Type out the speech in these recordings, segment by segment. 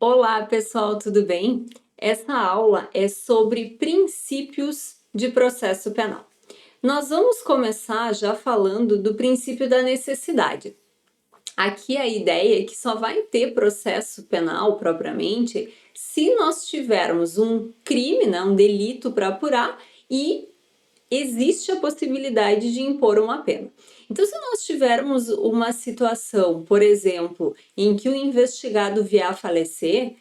Olá, pessoal, tudo bem? Essa aula é sobre princípios de processo penal. Nós vamos começar já falando do princípio da necessidade. Aqui a ideia é que só vai ter processo penal propriamente se nós tivermos um crime, né, um delito para apurar e existe a possibilidade de impor uma pena. Então, se nós tivermos uma situação, por exemplo, em que o investigado vier a falecer,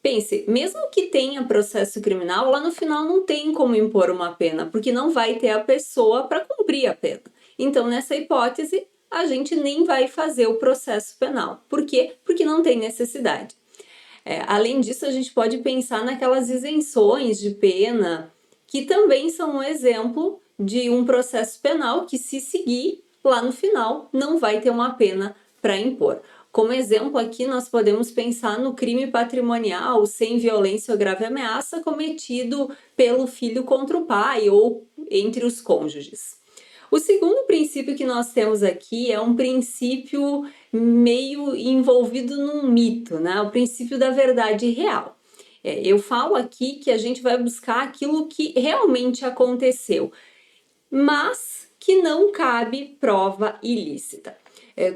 pense, mesmo que tenha processo criminal, lá no final não tem como impor uma pena, porque não vai ter a pessoa para cumprir a pena. Então, nessa hipótese, a gente nem vai fazer o processo penal. Por quê? Porque não tem necessidade. Além disso, a gente pode pensar naquelas isenções de pena, que também são um exemplo de um processo penal que, se seguir, lá no final, não vai ter uma pena para impor. Como exemplo aqui, nós podemos pensar no crime patrimonial sem violência ou grave ameaça cometido pelo filho contra o pai ou entre os cônjuges. O segundo princípio que nós temos aqui é um princípio meio envolvido num mito, né? O princípio da verdade real. Eu falo aqui que a gente vai buscar aquilo que realmente aconteceu, mas que não cabe prova ilícita.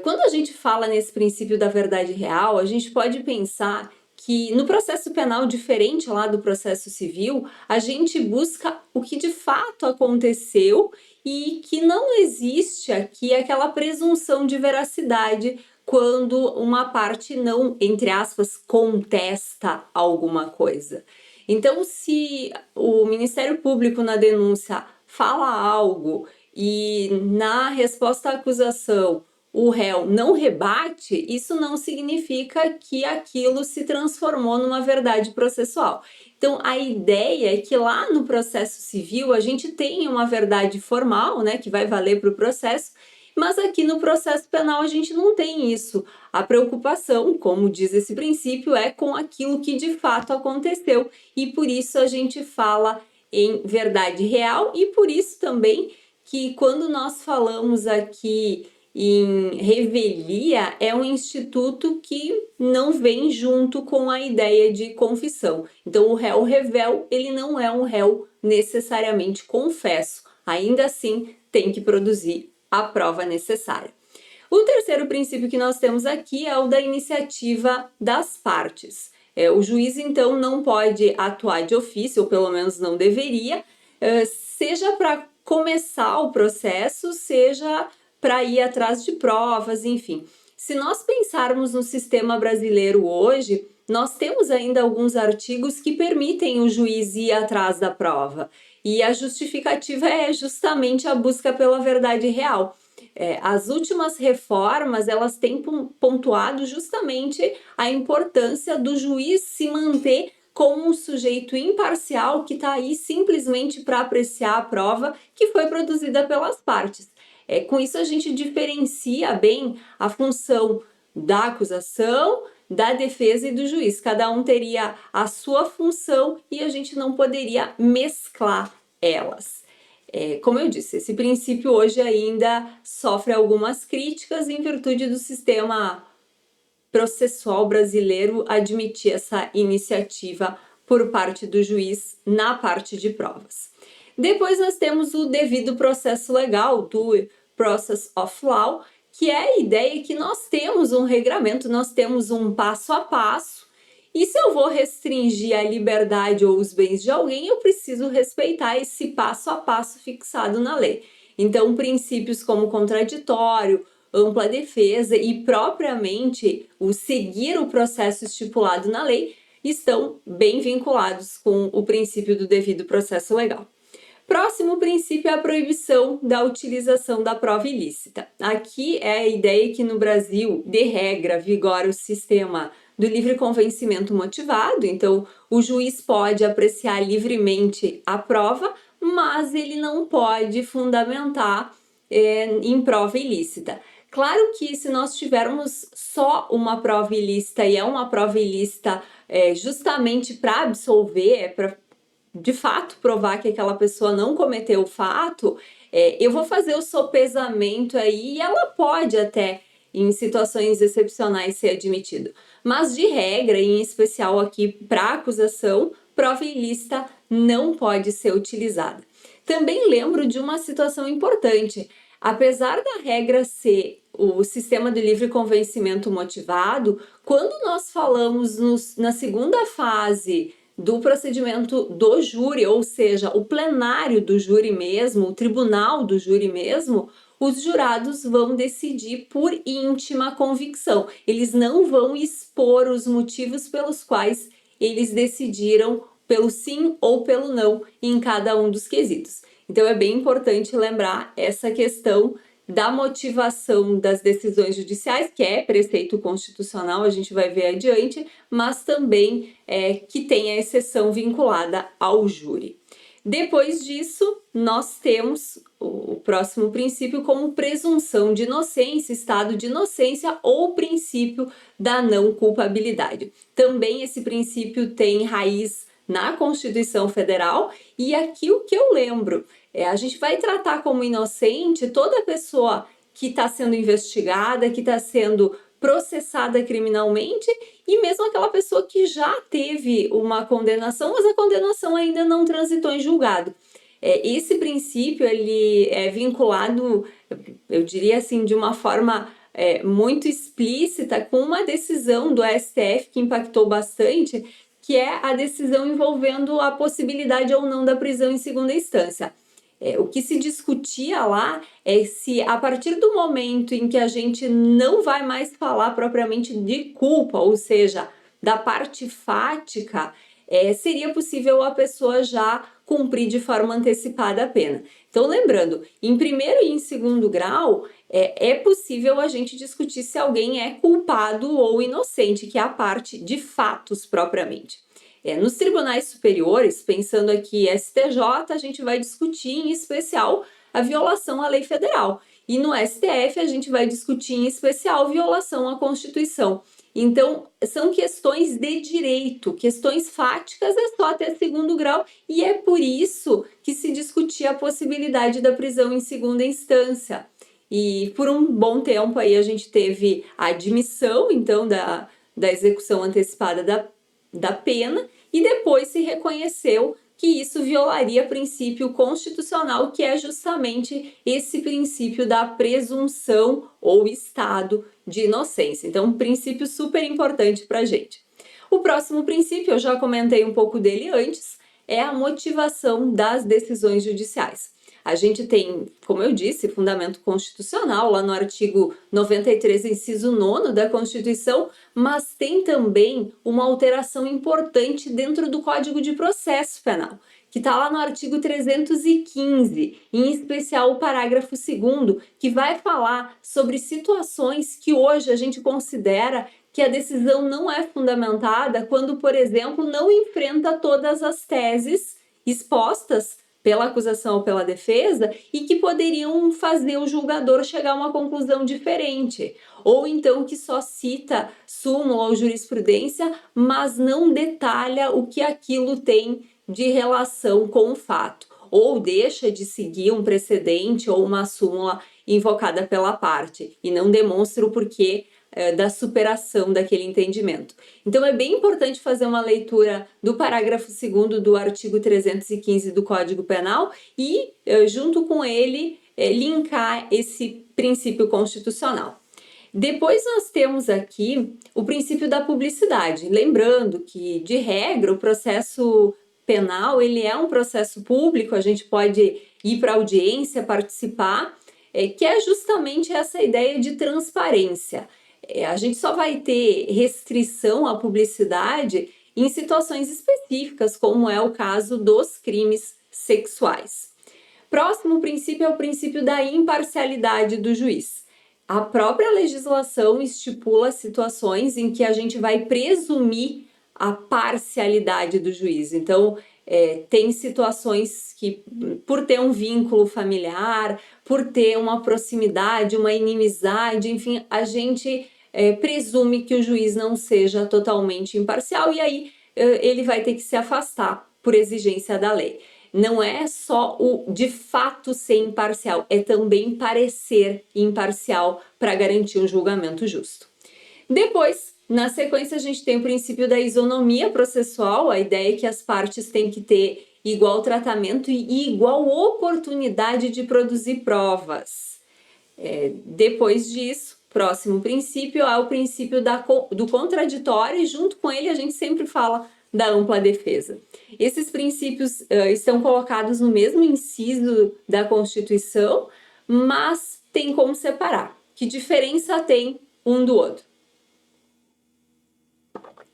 Quando a gente fala nesse princípio da verdade real, a gente pode pensar que no processo penal, diferente lá do processo civil, a gente busca o que de fato aconteceu e que não existe aqui aquela presunção de veracidade quando uma parte não, entre aspas, contesta alguma coisa. Então, se o Ministério Público na denúncia fala algo e na resposta à acusação o réu não rebate, isso não significa que aquilo se transformou numa verdade processual. Então, a ideia é que lá no processo civil a gente tenha uma verdade formal, né, que vai valer para o processo, mas aqui no processo penal a gente não tem isso. A preocupação, como diz esse princípio, é com aquilo que de fato aconteceu e por isso a gente fala em verdade real e por isso também que quando nós falamos aqui em revelia, é um instituto que não vem junto com a ideia de confissão. Então, o réu revel, ele não é um réu necessariamente confesso. Ainda assim, tem que produzir a prova necessária. O terceiro princípio que nós temos aqui é o da iniciativa das partes. O juiz, então, não pode atuar de ofício, ou pelo menos não deveria, seja para começar o processo, seja para ir atrás de provas, enfim. Se nós pensarmos no sistema brasileiro hoje, nós temos ainda alguns artigos que permitem o juiz ir atrás da prova. E a justificativa é justamente a busca pela verdade real. As últimas reformas, elas têm pontuado justamente a importância do juiz se manter como um sujeito imparcial que está aí simplesmente para apreciar a prova que foi produzida pelas partes. Com isso a gente diferencia bem a função da acusação, da defesa e do juiz. Cada um teria a sua função e a gente não poderia mesclar elas. Como eu disse, esse princípio hoje ainda sofre algumas críticas em virtude do sistema processual brasileiro admitir essa iniciativa por parte do juiz na parte de provas. Depois nós temos o devido processo legal, do Process of Law, que é a ideia que nós temos um regramento, nós temos um passo a passo, e se eu vou restringir a liberdade ou os bens de alguém, eu preciso respeitar esse passo a passo fixado na lei. Então, princípios como contraditório, ampla defesa e propriamente o seguir o processo estipulado na lei estão bem vinculados com o princípio do devido processo legal. Próximo princípio é a proibição da utilização da prova ilícita. Aqui é a ideia que no Brasil, de regra, vigora o sistema do livre convencimento motivado, então o juiz pode apreciar livremente a prova, mas ele não pode fundamentar em prova ilícita. Claro que se nós tivermos só uma prova ilícita e é uma prova ilícita justamente para absolver, para de fato provar que aquela pessoa não cometeu o fato, eu vou fazer o sopesamento aí e ela pode até em situações excepcionais ser admitido. Mas de regra, em especial aqui para acusação, prova ilícita não pode ser utilizada. Também lembro de uma situação importante. Apesar da regra ser o sistema de livre convencimento motivado, quando nós falamos na segunda fase do procedimento do júri, ou seja, o plenário do júri mesmo, o tribunal do júri mesmo, os jurados vão decidir por íntima convicção. Eles não vão expor os motivos pelos quais eles decidiram pelo sim ou pelo não em cada um dos quesitos. Então é bem importante lembrar essa questão da motivação das decisões judiciais, que é preceito constitucional, a gente vai ver adiante, mas também que tem a exceção vinculada ao júri. Depois disso, nós temos o próximo princípio como presunção de inocência, estado de inocência ou princípio da não culpabilidade. Também esse princípio tem raiz na Constituição Federal, e aqui o que eu lembro a gente vai tratar como inocente toda pessoa que está sendo investigada, que está sendo processada criminalmente, e mesmo aquela pessoa que já teve uma condenação, mas a condenação ainda não transitou em julgado. Esse princípio ele é vinculado, eu diria assim, de uma forma muito explícita com uma decisão do STF que impactou bastante, que é a decisão envolvendo a possibilidade ou não da prisão em segunda instância. O que se discutia lá é se, a partir do momento em que a gente não vai mais falar propriamente de culpa, ou seja, da parte fática, seria possível a pessoa já cumprir de forma antecipada a pena. Então, lembrando, em primeiro e em segundo grau, é possível a gente discutir se alguém é culpado ou inocente, que é a parte de fatos propriamente. Nos tribunais superiores, pensando aqui STJ, a gente vai discutir em especial a violação à lei federal. E no STF a gente vai discutir em especial violação à Constituição. Então, são questões de direito, questões fáticas é só até segundo grau, e é por isso que se discutia a possibilidade da prisão em segunda instância. E por um bom tempo aí a gente teve a admissão, então, da execução antecipada da pena, e depois se reconheceu que isso violaria princípio constitucional, que é justamente esse princípio da presunção ou estado de inocência. Então, um princípio super importante para a gente. O próximo princípio, eu já comentei um pouco dele antes, é a motivação das decisões judiciais. A gente tem, como eu disse, fundamento constitucional lá no artigo 93, inciso 9 da Constituição, mas tem também uma alteração importante dentro do Código de Processo Penal, que está lá no artigo 315, em especial o parágrafo 2º, que vai falar sobre situações que hoje a gente considera que a decisão não é fundamentada quando, por exemplo, não enfrenta todas as teses expostas pela acusação ou pela defesa e que poderiam fazer o julgador chegar a uma conclusão diferente. Ou então que só cita súmula ou jurisprudência, mas não detalha o que aquilo tem de relação com o fato. Ou deixa de seguir um precedente ou uma súmula invocada pela parte e não demonstra o porquê da superação daquele entendimento. Então é bem importante fazer uma leitura do parágrafo 2º do artigo 315 do Código Penal e, junto com ele, linkar esse princípio constitucional. Depois nós temos aqui o princípio da publicidade, lembrando que, de regra, o processo penal ele é um processo público, a gente pode ir para a audiência, participar, que é justamente essa ideia de transparência. A gente só vai ter restrição à publicidade em situações específicas, como é o caso dos crimes sexuais. Próximo princípio é o princípio da imparcialidade do juiz. A própria legislação estipula situações em que a gente vai presumir a parcialidade do juiz. Então, tem situações que, por ter um vínculo familiar, por ter uma proximidade, uma inimizade, enfim, a gente presume que o juiz não seja totalmente imparcial e aí ele vai ter que se afastar por exigência da lei. não é só o de fato ser imparcial, é também parecer imparcial para garantir um julgamento justo. Depois, na sequência, a gente tem o princípio da isonomia processual, a ideia é que as partes têm que ter igual tratamento e igual oportunidade de produzir provas. Depois disso, próximo princípio é o princípio do contraditório, e junto com ele a gente sempre fala da ampla defesa. Esses princípios estão colocados no mesmo inciso da Constituição, mas tem como separar. Que diferença tem um do outro?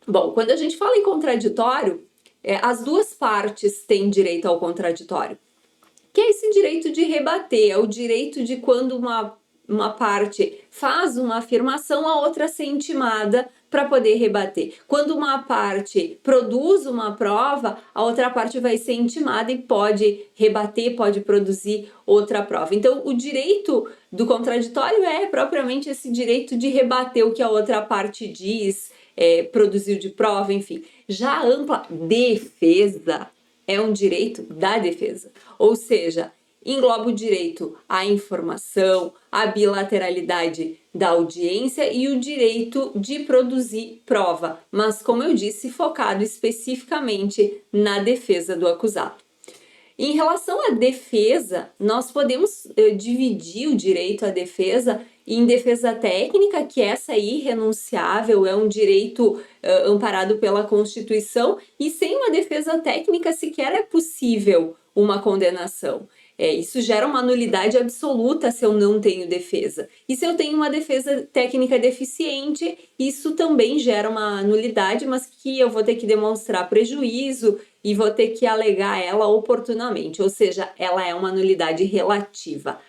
Bom, quando a gente fala em contraditório, as duas partes têm direito ao contraditório, que é esse direito de rebater, é o direito de quando uma parte faz uma afirmação, a outra ser intimada para poder rebater. Quando uma parte produz uma prova, a outra parte vai ser intimada e pode rebater, pode produzir outra prova. Então, o direito do contraditório é propriamente esse direito de rebater o que a outra parte diz, produziu de prova, enfim. Já a ampla defesa é um direito da defesa, ou seja, engloba o direito à informação, à bilateralidade da audiência e o direito de produzir prova, mas, como eu disse, focado especificamente na defesa do acusado. Em relação à defesa, nós podemos dividir o direito à defesa em defesa técnica, que essa é irrenunciável, é um direito amparado pela Constituição, e sem uma defesa técnica sequer é possível uma condenação. Isso gera uma nulidade absoluta se eu não tenho defesa. E se eu tenho uma defesa técnica deficiente, isso também gera uma nulidade, mas que eu vou ter que demonstrar prejuízo e vou ter que alegar ela oportunamente, ou seja, ela é uma nulidade relativa.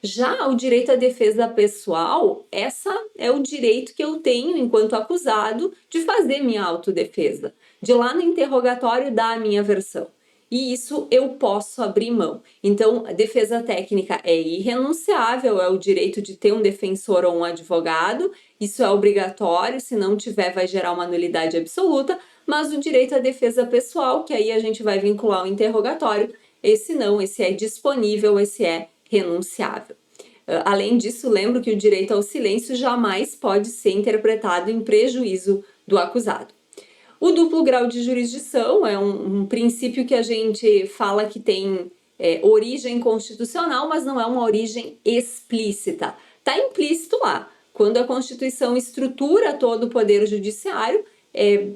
Já o direito à defesa pessoal, essa é o direito que eu tenho enquanto acusado de fazer minha autodefesa, de lá no interrogatório dar a minha versão. E isso eu posso abrir mão. Então, a defesa técnica é irrenunciável, é o direito de ter um defensor ou um advogado, isso é obrigatório, se não tiver vai gerar uma nulidade absoluta, mas o direito à defesa pessoal, que aí a gente vai vincular o interrogatório, esse não, esse é disponível, esse é renunciável. Além disso, lembro que o direito ao silêncio jamais pode ser interpretado em prejuízo do acusado. O duplo grau de jurisdição é um princípio que a gente fala que tem origem constitucional, mas não é uma origem explícita. Está implícito lá. Quando a Constituição estrutura todo o poder judiciário,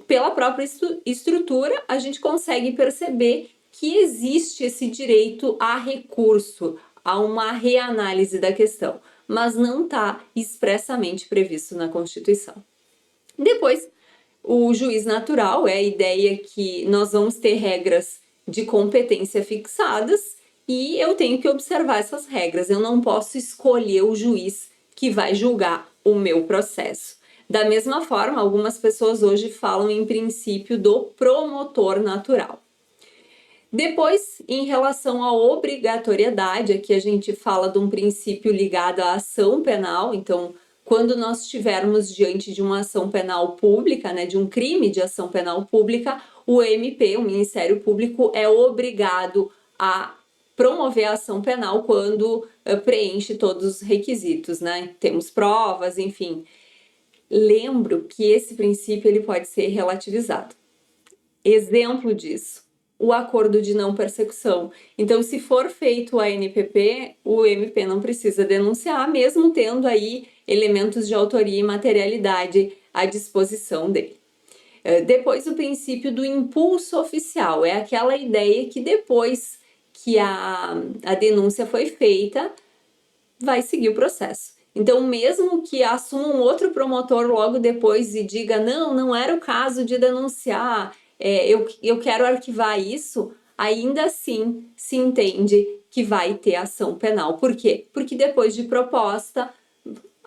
pela própria estrutura, a gente consegue perceber que existe esse direito a recurso, a uma reanálise da questão, mas não está expressamente previsto na Constituição. Depois, o juiz natural é a ideia que nós vamos ter regras de competência fixadas e eu tenho que observar essas regras. Eu não posso escolher o juiz que vai julgar o meu processo. Da mesma forma, algumas pessoas hoje falam em princípio do promotor natural. Depois, em relação à obrigatoriedade, aqui a gente fala de um princípio ligado à ação penal. Então, quando nós estivermos diante de uma ação penal pública, de um crime de ação penal pública, o MP, o Ministério Público, é obrigado a promover a ação penal quando preenche todos os requisitos, Temos provas, enfim. Lembro que esse princípio ele pode ser relativizado. Exemplo disso, o acordo de não persecução. Então, se for feito o ANPP, o MP não precisa denunciar, mesmo tendo aí elementos de autoria e materialidade à disposição dele. Depois, o princípio do impulso oficial. É aquela ideia que depois que a denúncia foi feita, vai seguir o processo. Então, mesmo que assuma um outro promotor logo depois e diga não era o caso de denunciar, eu quero arquivar isso, ainda assim se entende que vai ter ação penal. Por quê? Porque depois de proposta,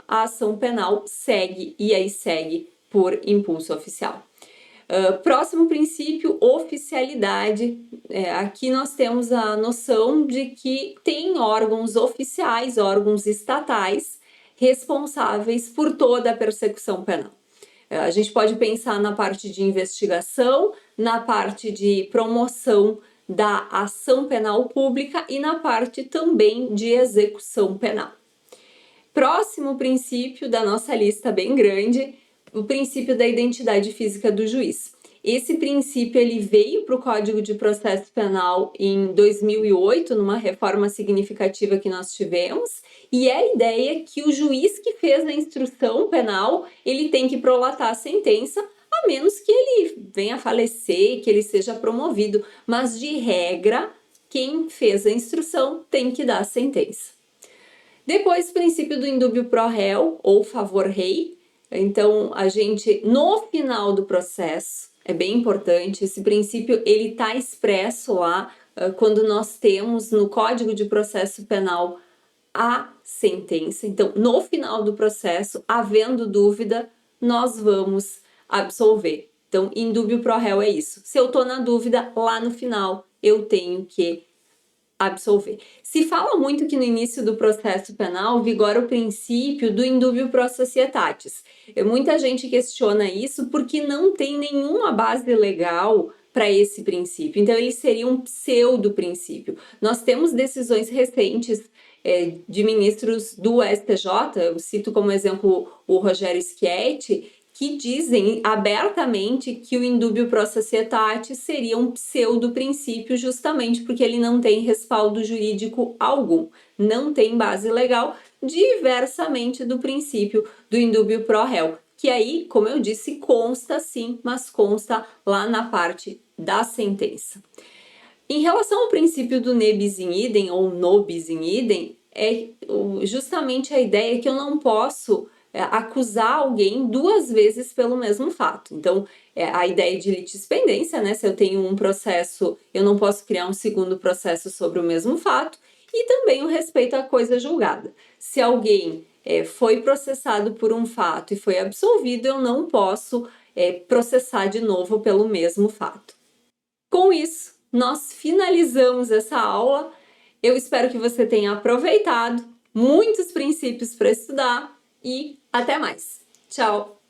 a ação penal segue e aí segue por impulso oficial. Próximo princípio, oficialidade. Aqui nós temos a noção de que tem órgãos oficiais, órgãos estatais, responsáveis por toda a persecução penal. A gente pode pensar na parte de investigação, na parte de promoção da ação penal pública e na parte também de execução penal. Próximo princípio da nossa lista bem grande, o princípio da identidade física do juiz. Esse princípio ele veio para o Código de Processo Penal em 2008, numa reforma significativa que nós tivemos, e é a ideia que o juiz que fez a instrução penal, ele tem que prolatar a sentença, a menos que ele venha a falecer, que ele seja promovido, mas de regra, quem fez a instrução tem que dar a sentença. Depois, o princípio do indúbio pro réu ou favor rei. Então, a gente, no final do processo, é bem importante, esse princípio ele está expresso lá quando nós temos no Código de Processo Penal a sentença. Então, no final do processo, havendo dúvida, nós vamos absolver. Então, indúbio pro réu é isso. Se eu estou na dúvida, lá no final, eu tenho que absolver. Se fala muito que no início do processo penal vigora o princípio do indúbio pro societatis. Muita gente questiona isso porque não tem nenhuma base legal para esse princípio. Então, ele seria um pseudo-princípio. Nós temos decisões recentes de ministros do STJ, eu cito como exemplo o Rogério Schietti, que dizem abertamente que o indúbio pro societatis seria um pseudo-princípio justamente porque ele não tem respaldo jurídico algum, não tem base legal, diversamente do princípio do indúbio pro réu, que aí, como eu disse, consta sim, mas consta lá na parte da sentença. Em relação ao princípio do ne bis in idem ou no bis in idem, é justamente a ideia que eu não posso acusar alguém duas vezes pelo mesmo fato. Então, a ideia de litispendência, né? Se eu tenho um processo, eu não posso criar um segundo processo sobre o mesmo fato, e também o respeito à coisa julgada. Se alguém foi processado por um fato e foi absolvido, eu não posso processar de novo pelo mesmo fato. Com isso, nós finalizamos essa aula. Eu espero que você tenha aproveitado, muitos princípios para estudar e até mais. Tchau!